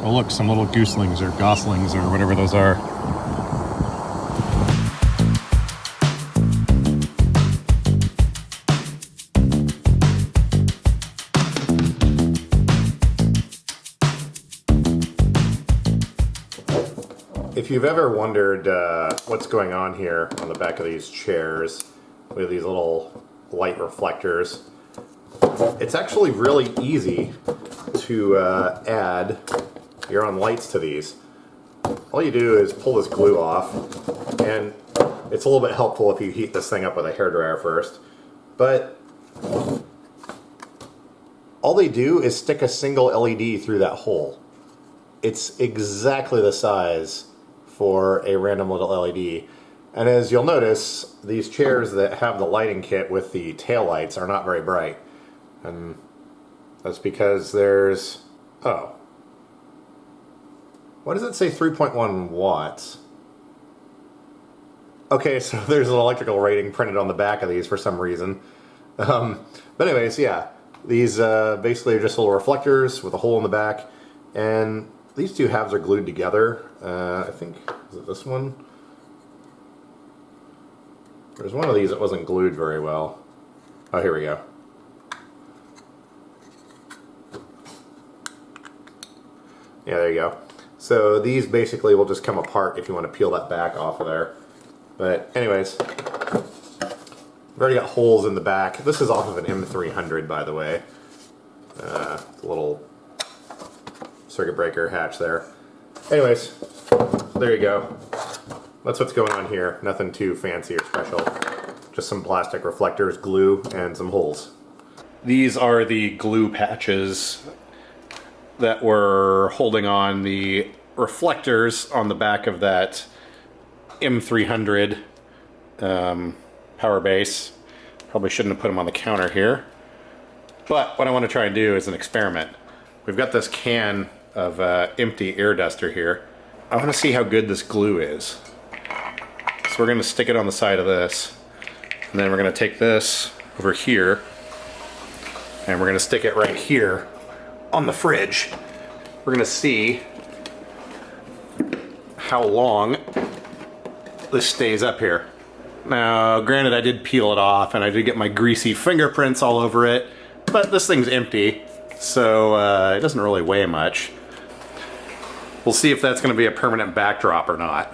Oh look, some little gooselings or goslings or whatever those are. If you've ever wondered what's going on here on the back of these chairs with these little light reflectors, it's actually really easy to add your own lights to these. All you do is pull this glue off, and it's a little bit helpful if you heat this thing up with a hairdryer first, but all they do is stick a single LED through that hole. It's exactly the size for a random little LED. And as you'll notice, these chairs that have the lighting kit with the tail lights are not very bright. And that's because there's, oh. Why does it say 3.1 watts? Okay, so there's an electrical rating printed on the back of these for some reason. But anyways, yeah. These basically are just little reflectors with a hole in the back. And these two halves are glued together. I think, is it this one? There's one of these that wasn't glued very well. Oh, here we go. Yeah, there you go. So these basically will just come apart if you want to peel that back off of there. But anyways, we've already got holes in the back. This is off of an M300, by the way. The little circuit breaker hatch there. Anyways, there you go. That's what's going on here. Nothing too fancy or special. Just some plastic reflectors, glue, and some holes. These are the glue patches that were holding on the reflectors on the back of that M300 power base. Probably shouldn't have put them on the counter here. But what I want to try and do is an experiment. We've got this can of empty air duster here. I want to see how good this glue is. So we're going to stick it on the side of this, and then we're going to take this over here, and we're going to stick it right here on the fridge. We're going to see how long this stays up here. Now, granted, I did peel it off, and I did get my greasy fingerprints all over it, but this thing's empty, so it doesn't really weigh much. We'll see if that's going to be a permanent backdrop or not.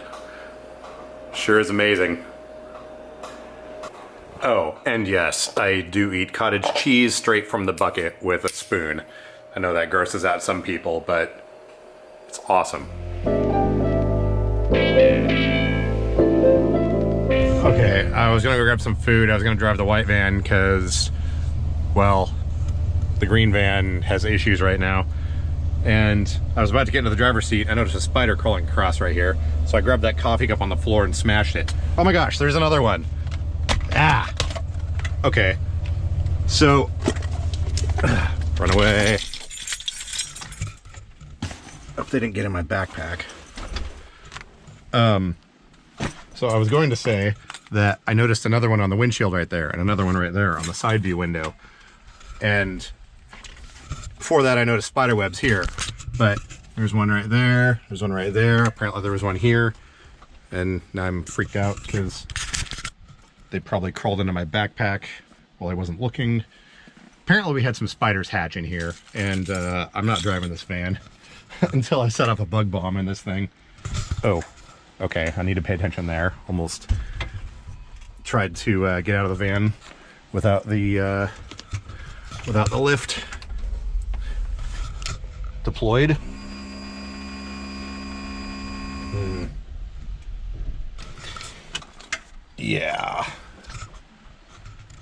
Sure is amazing. Oh, and yes, I do eat cottage cheese straight from the bucket with a spoon. I know that grosses out some people, but it's awesome. Okay, I was gonna go grab some food. I was gonna drive the white van because, well, the green van has issues right now. And I was about to get into the driver's seat. I noticed a spider crawling across right here. So I grabbed that coffee cup on the floor and smashed it. Oh my gosh, there's another one. Ah! Okay. So, run away. Hope they didn't get in my backpack. So I was going to say that I noticed another one on the windshield right there, and another one right there on the side view window. And before that I noticed spider webs here, but there's one right there, there's one right there, apparently there was one here, and now I'm freaked out because they probably crawled into my backpack while I wasn't looking. Apparently we had some spiders hatch in here, and I'm not driving this van until I set up a bug bomb in this thing. Oh, okay, I need to pay attention there. Almost tried to get out of the van without the lift deployed. Yeah.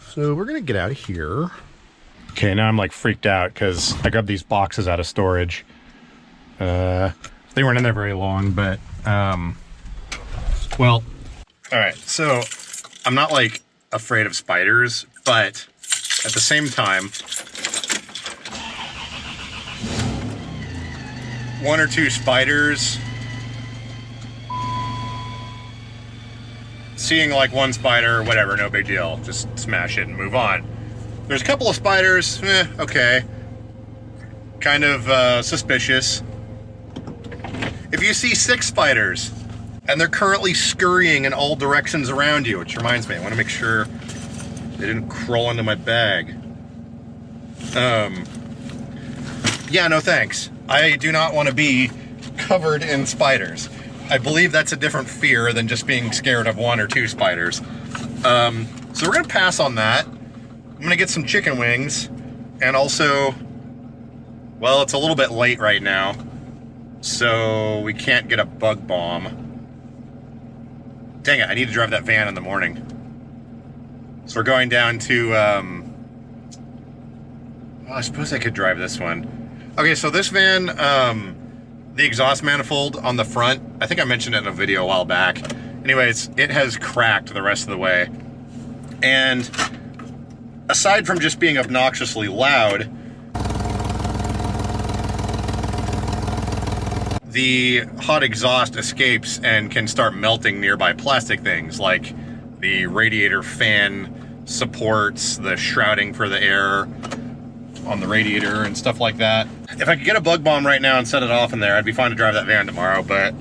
So we're gonna get out of here. Okay, now I'm like freaked out because I grabbed these boxes out of storage. They weren't in there very long, but well, all right. So I'm not like afraid of spiders, but at the same time, one or two spiders, seeing like one spider, whatever, no big deal. Just smash it and move on. There's a couple of spiders, okay. Kind of suspicious. if you see 6 spiders and they're currently scurrying in all directions around you, which reminds me, I want to make sure they didn't crawl into my bag. Yeah, no thanks. I do not want to be covered in spiders. I believe that's a different fear than just being scared of 1 or 2 spiders. So we're gonna pass on that. I'm gonna get some chicken wings, and also, well, it's a little bit late right now, so we can't get a bug bomb. Dang it, I need to drive that van in the morning. So we're going down to, well, I suppose I could drive this one. Okay, so this van, the exhaust manifold on the front, I think I mentioned it in a video a while back. Anyways, it has cracked the rest of the way. And aside from just being obnoxiously loud, the hot exhaust escapes and can start melting nearby plastic things like the radiator fan supports, the shrouding for the air on the radiator and stuff like that. If I could get a bug bomb right now and set it off in there, I'd be fine to drive that van tomorrow, but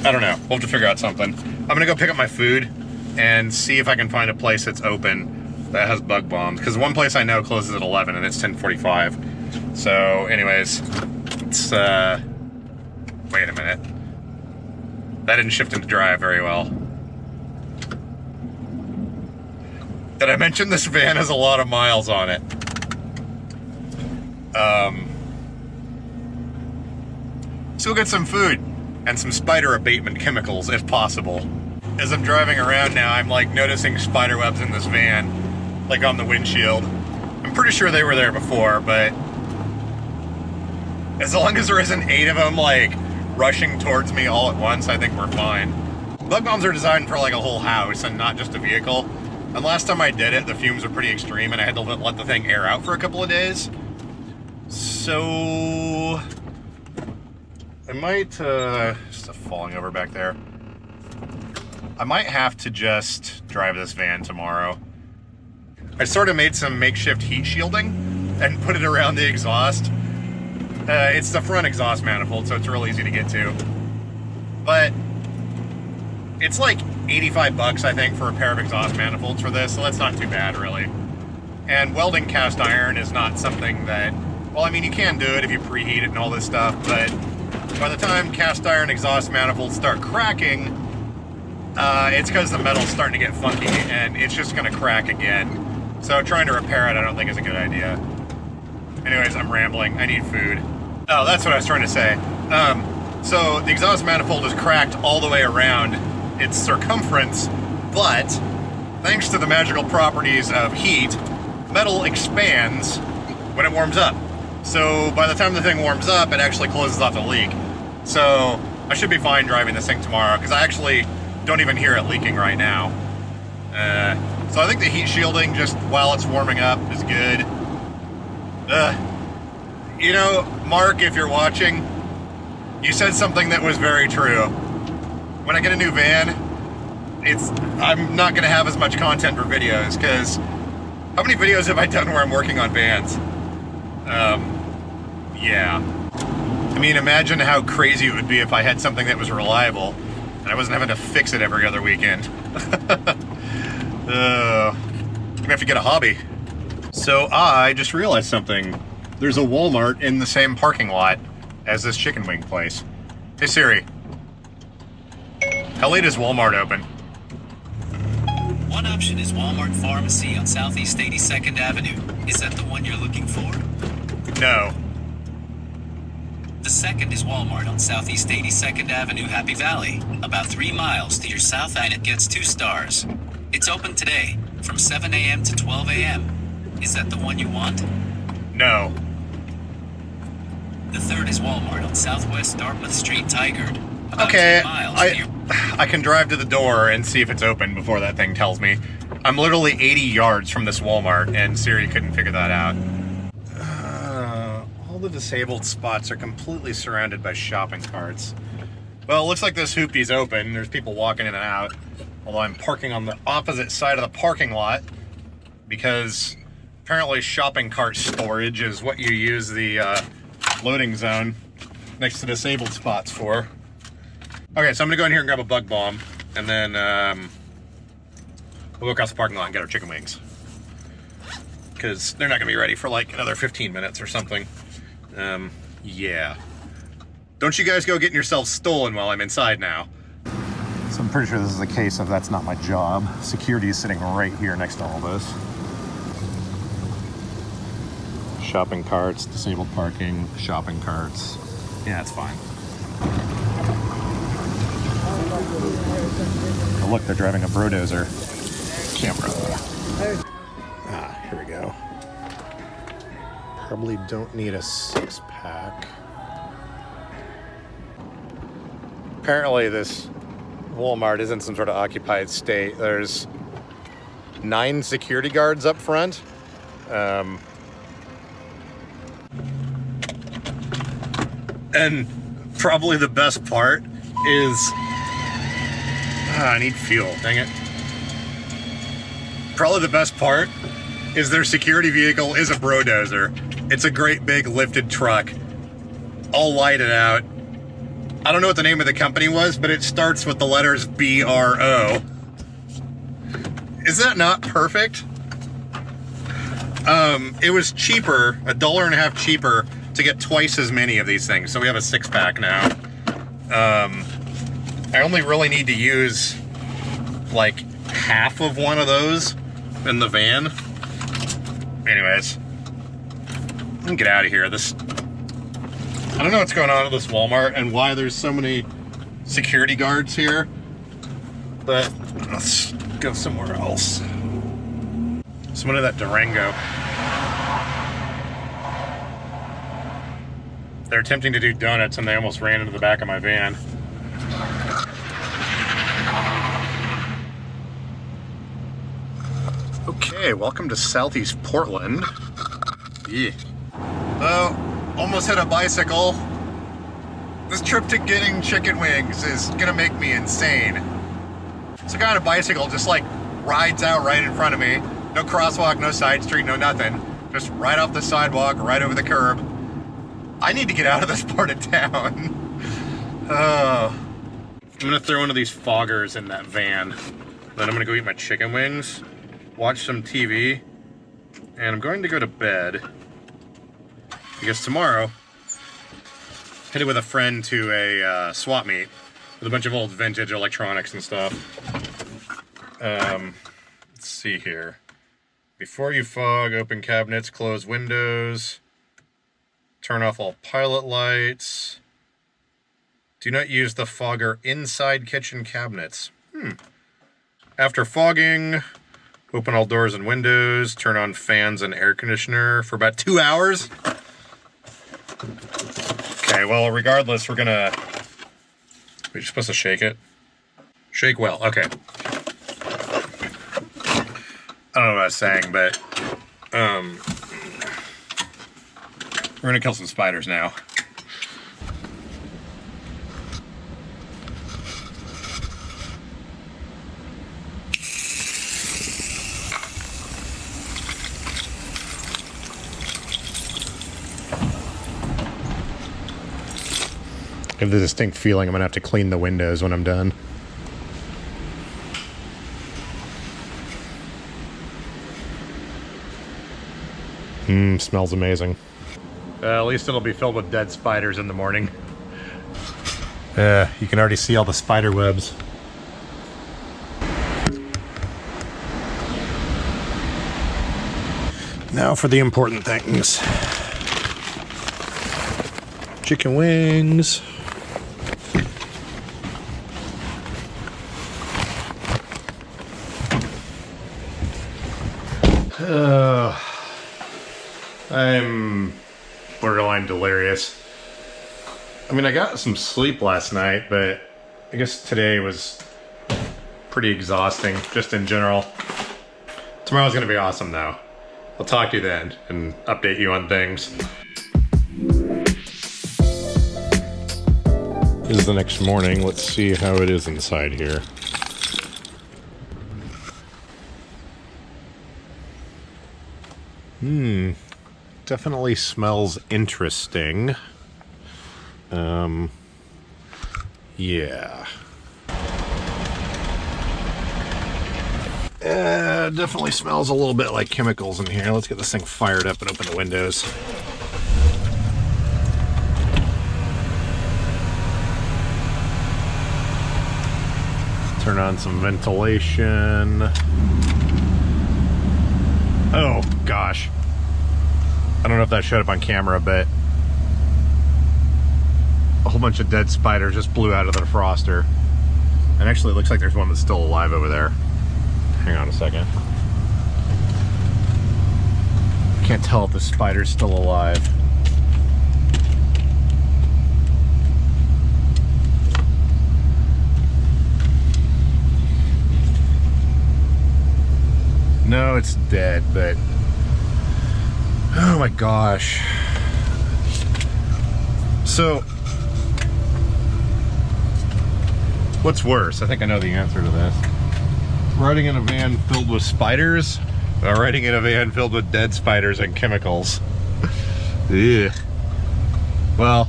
I don't know. We'll have to figure out something. I'm gonna go pick up my food and see if I can find a place that's open that has bug bombs, because one place I know closes at 11 and it's 10:45. So anyways, it's wait a minute. That didn't shift into drive very well. Did I mention this van has a lot of miles on it? So we'll get some food and some spider abatement chemicals if possible. As I'm driving around now, I'm like noticing spider webs in this van, like on the windshield. I'm pretty sure they were there before, but as long as there isn't 8 of them like rushing towards me all at once, I think we're fine. Bug bombs are designed for like a whole house and not just a vehicle. And last time I did it, the fumes were pretty extreme and I had to let the thing air out for a couple of days. So I might, stuff falling over back there. I might have to just drive this van tomorrow. I sort of made some makeshift heat shielding and put it around the exhaust. It's the front exhaust manifold, so it's real easy to get to. But it's like 85 bucks, I think, for a pair of exhaust manifolds for this, so that's not too bad, really. And welding cast iron is not something that, well, I mean, you can do it if you preheat it and all this stuff, but by the time cast iron exhaust manifolds start cracking, it's because the metal's starting to get funky and it's just going to crack again. So trying to repair it I don't think is a good idea. Anyways, I'm rambling. I need food. Oh, that's what I was trying to say. So the exhaust manifold is cracked all the way around its circumference, but thanks to the magical properties of heat, metal expands when it warms up. So by the time the thing warms up, it actually closes off the leak. So I should be fine driving this thing tomorrow, because I actually don't even hear it leaking right now. So I think the heat shielding, just while it's warming up, is good. You know, Mark, if you're watching, you said something that was very true. When I get a new van, I'm not going to have as much content for videos, because how many videos have I done where I'm working on vans? Yeah. I mean, imagine how crazy it would be if I had something that was reliable and I wasn't having to fix it every other weekend. I'm gonna have to get a hobby. So I just realized something. There's a Walmart in the same parking lot as this chicken wing place. Hey Siri, how late is Walmart open? One option is Walmart Pharmacy on Southeast 82nd Avenue. Is that the one you're looking for? No. The second is Walmart on Southeast 82nd Avenue, Happy Valley. About 3 miles to your south, and it gets 2 stars. It's open today from 7 a.m. to 12 a.m. Is that the one you want? No. The third is Walmart on Southwest Dartmouth Street, Tigard. About Okay, 10 miles I can drive to the door and see if it's open before that thing tells me. I'm literally 80 yards from this Walmart, and Siri couldn't figure that out. All the disabled spots are completely surrounded by shopping carts. Well, it looks like this hoopty's open. There's people walking in and out. Although I'm parking on the opposite side of the parking lot because Apparently shopping cart storage is what you use the loading zone next to disabled spots for. Okay, so I'm gonna go in here and grab a bug bomb, and then we'll go across the parking lot and get our chicken wings. Because they're not gonna be ready for like another 15 minutes or something. Yeah. Don't you guys go getting yourselves stolen while I'm inside now. So I'm pretty sure this is a case of that's not my job. Security is sitting right here next to all this. Shopping carts, disabled parking, shopping carts. Yeah, it's fine. Oh, look, they're driving a brodozer. Camera. Ah, here we go. Probably don't need a 6-pack. Apparently this Walmart isn't some sort of occupied state. There's 9 security guards up front. And probably the best part is... I need fuel, dang it. Probably the best part is their security vehicle is a brodozer. It's a great big lifted truck, all lighted out. I don't know what the name of the company was, but it starts with the letters BRO. Is that not perfect? It was cheaper, $1.50 cheaper, to get twice as many of these things. So we have a 6-pack now. I only really need to use like half of one of those in the van. Anyways, let me get out of here. I don't know what's going on at this Walmart and why there's so many security guards here, but let's go somewhere else. Someone in that Durango. They're attempting to do donuts and they almost ran into the back of my van. Okay, welcome to Southeast Portland. Yeah. Oh, almost hit a bicycle. This trip to getting chicken wings is gonna make me insane. Some guy on a bicycle just like rides out right in front of me. No crosswalk, no side street, no nothing. Just right off the sidewalk, right over the curb. I need to get out of this part of town. I'm gonna throw one of these foggers in that van. Then I'm gonna go eat my chicken wings, watch some TV, and I'm going to go to bed. Because tomorrow, headed with a friend to a swap meet with a bunch of old vintage electronics and stuff. Let's see here. Before you fog, open cabinets, close windows. Turn off all pilot lights. Do not use the fogger inside kitchen cabinets. After fogging, open all doors and windows. Turn on fans and air conditioner for about 2 hours. Okay, well, regardless, we're supposed to shake it? Shake well, okay. I don't know what I was saying, but, we're gonna kill some spiders now. I have the distinct feeling I'm gonna have to clean the windows when I'm done. Smells amazing. At least it'll be filled with dead spiders in the morning. You can already see all the spider webs. Now for the important things. Chicken wings. I'm borderline delirious. I mean, I got some sleep last night, but I guess today was pretty exhausting, just in general. Tomorrow's gonna be awesome, though. I'll talk to you then and update you on things. This is the next morning. Let's see how it is inside here. Definitely smells interesting. Yeah. Definitely smells a little bit like chemicals in here. Let's get this thing fired up and open the windows. Turn on some ventilation. Oh, gosh. I don't know if that showed up on camera, but a whole bunch of dead spiders just blew out of the defroster. And actually, it looks like there's one that's still alive over there. Hang on a second. Can't tell if the spider's still alive. No, it's dead, but oh my gosh. So, what's worse? I think I know the answer to this. Riding in a van filled with spiders, or riding in a van filled with dead spiders and chemicals. Ugh. Well,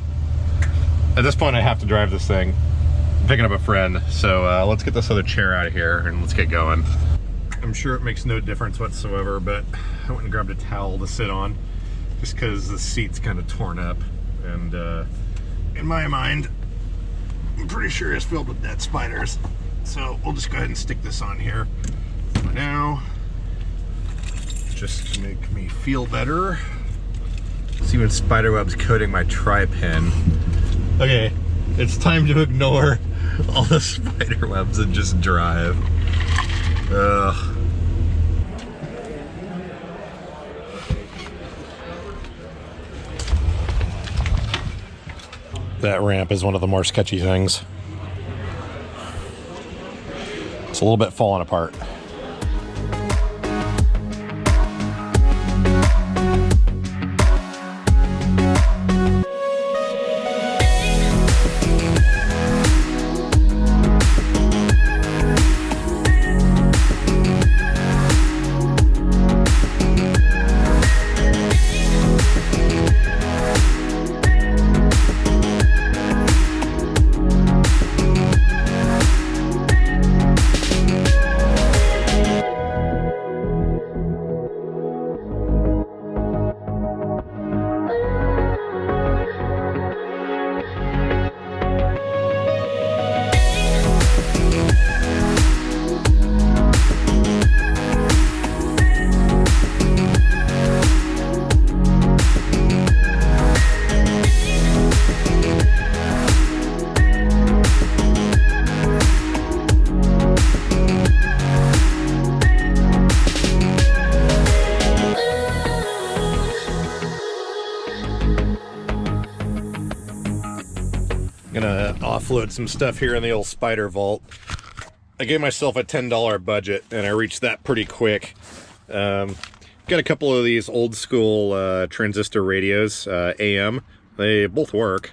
at this point I have to drive this thing. I'm picking up a friend, so let's get this other chair out of here and let's get going. I'm sure it makes no difference whatsoever, but I went and grabbed a towel to sit on just because the seat's kind of torn up, and in my mind I'm pretty sure it's filled with dead spiders. So we'll just go ahead and stick this on here for now, just to make me feel better. See what spiderweb's coating my tri-pin. Okay, it's time to ignore all the spiderwebs and just drive. Ugh. That ramp is one of the more sketchy things. It's a little bit falling apart. Gonna offload some stuff here in the old spider vault. I gave myself a $10 budget and I reached that pretty quick. Got a couple of these old school transistor radios, AM. They both work.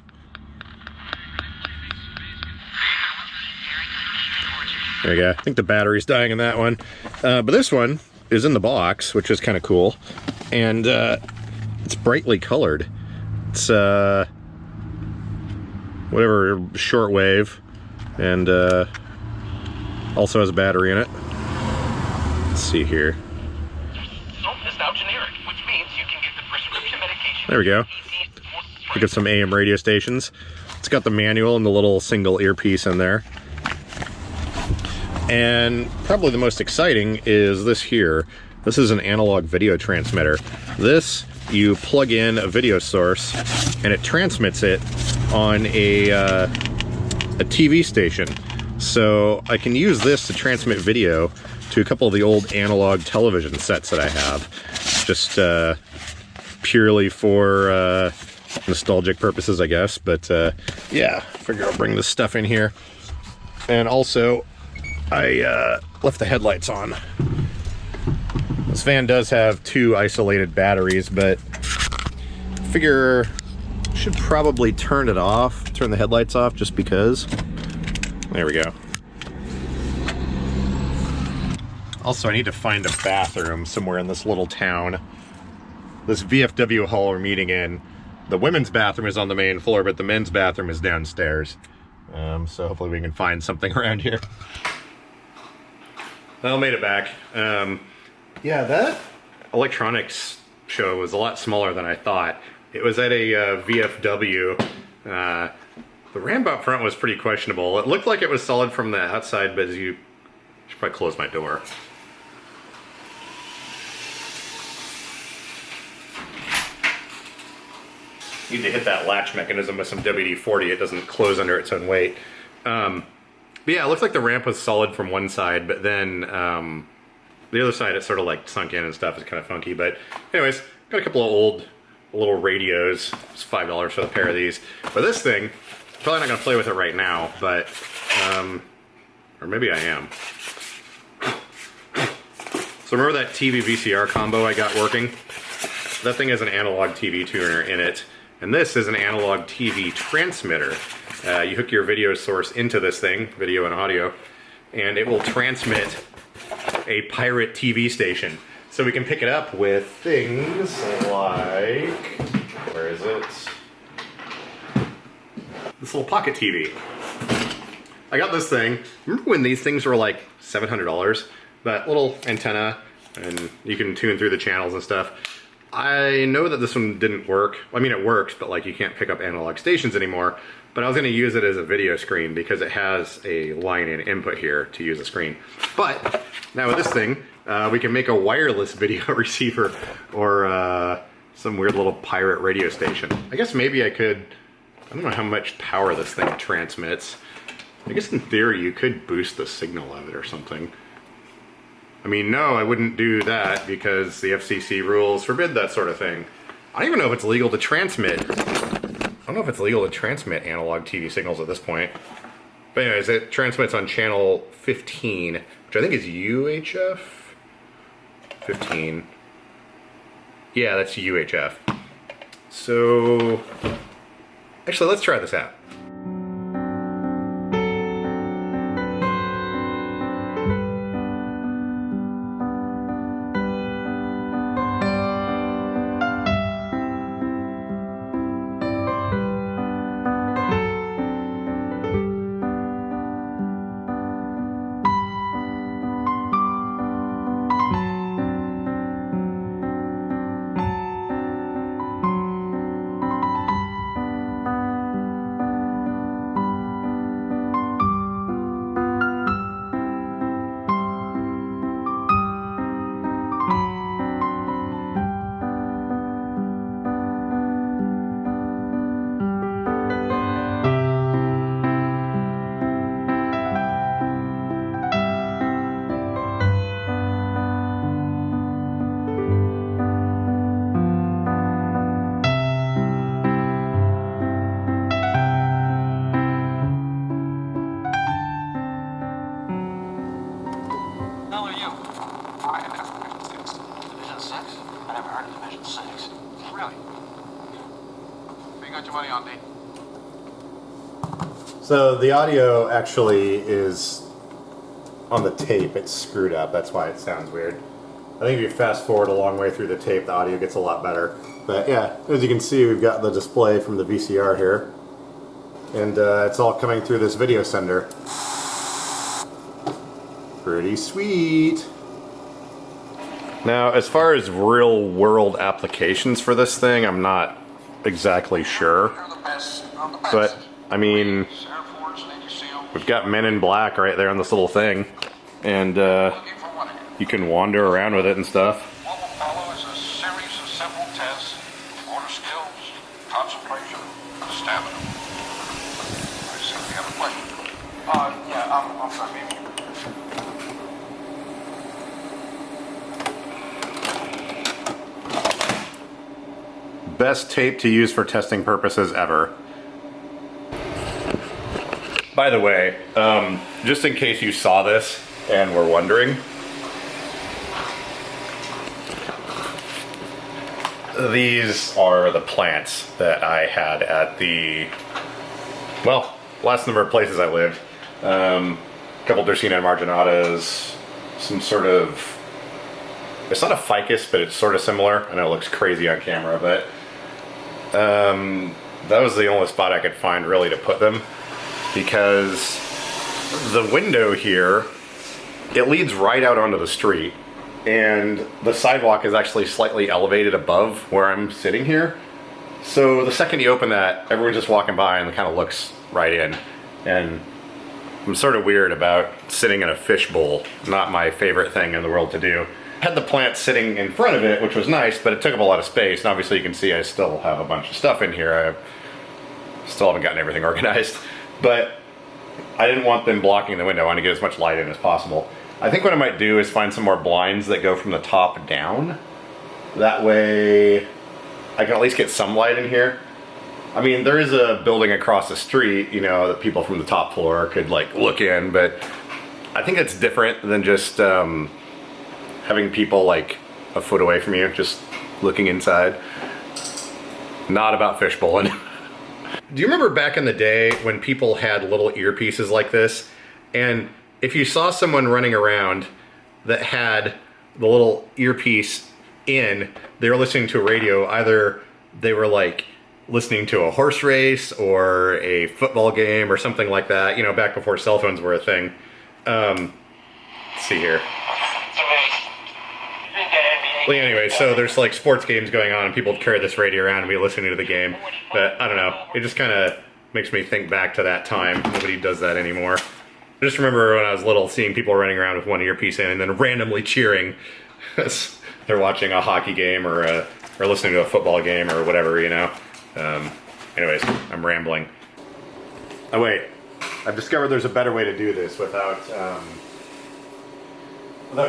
There you go. I think the battery's dying in that one. But this one is in the box, which is kind of cool. And it's brightly colored. It's whatever, shortwave, and also has a battery in it. Let's see here. Soap is now generic, which means you can get the prescription medication. There we go. Look at some AM radio stations. It's got the manual and the little single earpiece in there. And probably the most exciting is this here. This is an analog video transmitter. This, you plug in a video source and it transmits it on a TV station. So I can use this to transmit video to a couple of the old analog television sets that I have. Just purely for nostalgic purposes, I guess. But yeah, figure I'll bring this stuff in here. And also, I left the headlights on. This van does have 2 isolated batteries, but I figure I should probably turn it off, turn the headlights off just because. There we go. Also, I need to find a bathroom somewhere in this little town. this VFW hall we're meeting in. The women's bathroom is on the main floor, but the men's bathroom is downstairs. So hopefully we can find something around here. Well, made it back. Yeah, that electronics show was a lot smaller than I thought. It was at a VFW. The ramp up front was pretty questionable. It looked like it was solid from the outside, but you should probably close my door. Need to hit that latch mechanism with some WD-40. It doesn't close under its own weight. But yeah, it looks like the ramp was solid from one side, but then the other side it sort of like sunk in and stuff. Is kind of funky. But anyways, got a couple of old little radios. It's $5 for the pair of these. But this thing, probably not gonna play with it right now, but or maybe I am. So remember that TV VCR combo I got working? That thing has an analog TV tuner in it. And this is an analog TV transmitter. You hook your video source into this thing, video and audio, and it will transmit a pirate TV station. So we can pick it up with things like, where is it? This little pocket TV. I got this thing. Remember when these things were like $700? That little antenna, and you can tune through the channels and stuff. I know that this one didn't work. I mean, it works, but like you can't pick up analog stations anymore. But I was gonna use it as a video screen because it has a line-in input here to use a screen. But now with this thing, we can make a wireless video receiver or some weird little pirate radio station. I guess maybe I could, I don't know how much power this thing transmits. I guess in theory you could boost the signal of it or something. I mean, no, I wouldn't do that because the FCC rules forbid that sort of thing. I don't even know if it's legal to transmit. I don't know if it's legal to transmit analog TV signals at this point. But anyways, it transmits on channel 15, which I think is UHF? 15. Yeah, that's UHF. So, actually, let's try this out. So the audio actually is on the tape, it's screwed up, that's why it sounds weird. I think if you fast forward a long way through the tape, the audio gets a lot better. But yeah, as you can see, we've got the display from the VCR here. And it's all coming through this video sender. Pretty sweet. Now, as far as real world applications for this thing, I'm not exactly sure. But, I mean, we've got Men in Black right there on this little thing. And you can wander around with it and stuff. What will follow is a series of simple tests, motor skills, concentration, and stamina. I see we have a question. Yeah, I'm sorry, maybe. Best tape to use for testing purposes ever. By the way, just in case you saw this and were wondering, these are the plants that I had at the, well, last number of places I lived. A couple Dracaena marginatas, some sort of It's not a ficus, but it's sort of similar. I know it looks crazy on camera, but that was the only spot I could find really to put them, because the window here, it leads right out onto the street, and the sidewalk is actually slightly elevated above where I'm sitting here. So the second you open that, everyone's just walking by and kind of looks right in. And I'm sort of weird about sitting in a fishbowl. Not my favorite thing in the world to do. Had the plant sitting in front of it, which was nice, but it took up a lot of space. And obviously you can see I still have a bunch of stuff in here. I still haven't gotten everything organized. But I didn't want them blocking the window. I want to get as much light in as possible. I think what I might do is find some more blinds that go from the top down. That way I can at least get some light in here. I mean, there is a building across the street, you know, that people from the top floor could like look in, but I think it's different than just having people like a foot away from you, just looking inside. Not about fishbowling. Do you remember back in the day when people had little earpieces like this? And if you saw someone running around that had the little earpiece in, they were listening to a radio, either they were like listening to a horse race or a football game or something like that, you know, back before cell phones were a thing. Let's see here. Well, anyway, so there's like sports games going on and people carry this radio around and be listening to the game. But I don't know, it just kind of makes me think back to that time. Nobody does that anymore. I just remember when I was little seeing people running around with one earpiece in and then randomly cheering as they're watching a hockey game or listening to a football game or whatever, you know. Anyways, I'm rambling. Oh wait, I've discovered there's a better way to do this without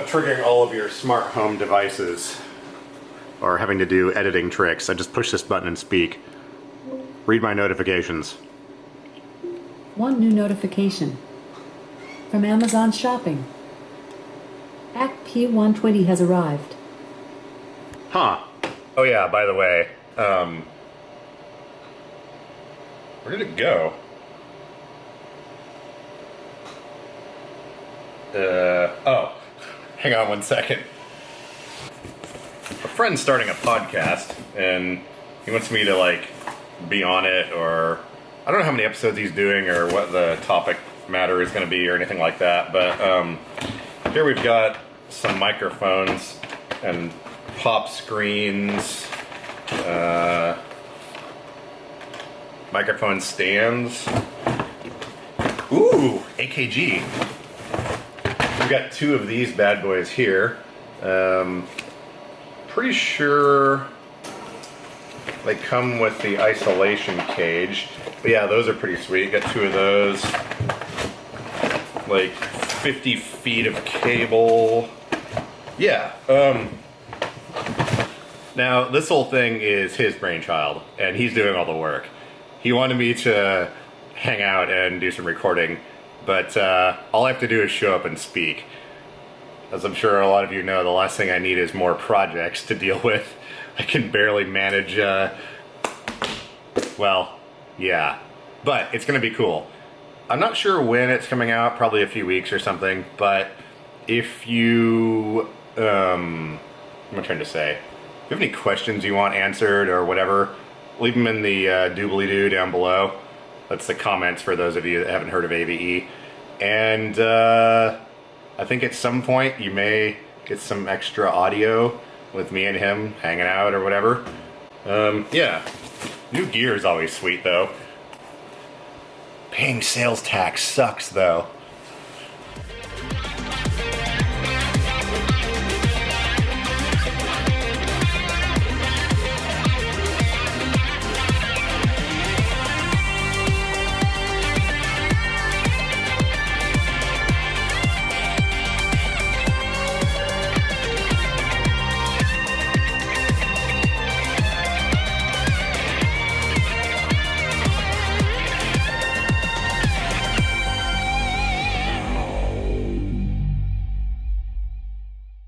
triggering all of your smart home devices or having to do editing tricks. I just push this button and speak. Read my notifications. One new notification from Amazon Shopping. Pack P120 has arrived. Huh. Oh yeah, by the way, where did it go? Oh, hang on one second. A friend's starting a podcast, and he wants me to, like, be on it, or I don't know how many episodes he's doing, or what the topic matter is going to be, or anything like that, but here we've got some microphones, and pop screens, microphone stands. Ooh, AKG. We've got two of these bad boys here. Pretty sure they come with the isolation cage. But yeah, those are pretty sweet. Got two of those. Like 50 feet of cable. Yeah. Now, this whole thing is his brainchild, and he's doing all the work. He wanted me to hang out and do some recording, but all I have to do is show up and speak. As I'm sure a lot of you know, the last thing I need is more projects to deal with. I can barely manage, well, yeah. But it's going to be cool. I'm not sure when it's coming out, probably a few weeks or something, but if you, what am I trying to say? If you have any questions you want answered or whatever, leave them in the doobly-doo down below. That's the comments for those of you that haven't heard of AVE. And I think at some point you may get some extra audio with me and him hanging out or whatever. Yeah. New gear is always sweet, though. Paying sales tax sucks, though.